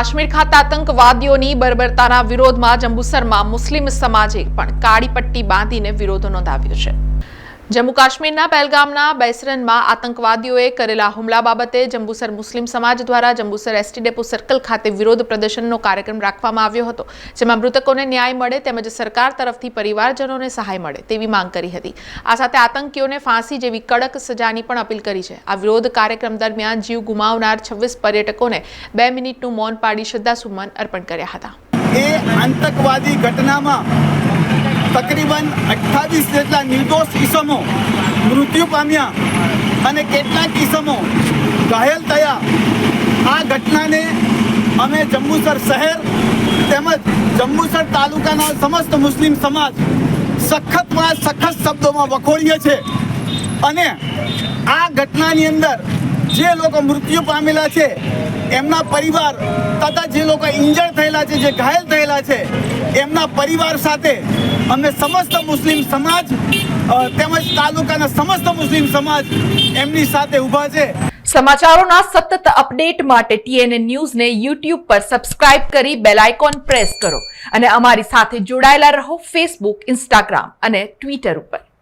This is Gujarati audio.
કાશ્મીર ખાતે આતંકવાદીઓની બર્બરતાના વિરોધમાં જંબુસરમાં મુસ્લિમ સમાજે પણ કાળી પટ્ટી બાંધીને વિરોધ નોંધાવ્યો છે। જમ્મુ કાશ્મીરના પહેલગામના બેસરનમાં આતંકવાદીઓએ કરેલા હુમલા બાબતે જંબુસર મુસ્લિમ સમાજ દ્વારા જંબુસર એસટી ડેપો સર્કલ ખાતે વિરોધ પ્રદર્શનનો કાર્યક્રમ રાખવામાં આવ્યો હતો, જેમાં મૃતકોને ન્યાય મળે તેમજ સરકાર તરફથી પરિવારજનોને સહાય મળે તેવી માંગ કરી હતી। આ સાથે આતંકીઓને ફાંસી જેવી કડક સજાની પણ અપીલ કરી છે। આ વિરોધ કાર્યક્રમ દરમિયાન જીવ ગુમાવનાર 26 પર્યટકોને 2 મિનિટનું મૌન પાડી શ્રદ્ધાસુમન અર્પણ કર્યા હતા। એ આતંકવાદી ઘટનામાં તકરીબન 28 જેટલા નિર્દોષ ઇસમો મૃત્યુ પામ્યા અને કેટલાક ઇસમો ઘાયલ થયા। આ ઘટનાને અમે જંબુસર શહેર તેમજ જંબુસર તાલુકાના સમસ્ત મુસ્લિમ સમાજ સખત શબ્દોમાં વખોડીએ છીએ અને આ ઘટનાની અંદર જે લોકો મૃત્યુ પામેલા છે એમના પરિવાર તથા જે લોકો ઇન્જર્ડ થયેલા છે, જે ઘાયલ થયેલા છે, એમના પરિવાર સાથે અમે સમસ્ત મુસ્લિમ સમાજ તેમજ તાલુકાના સમસ્ત મુસ્લિમ સમાજ એમની સાથે ઊભા છે। સમાચારોના સતત અપડેટ માટે TNN ન્યૂઝને YouTube પર સબસ્ક્રાઇબ કરી બેલ આઇકોન પ્રેસ કરો અને અમારી સાથે જોડાયેલા રહો Facebook, Instagram અને Twitter ઉપર।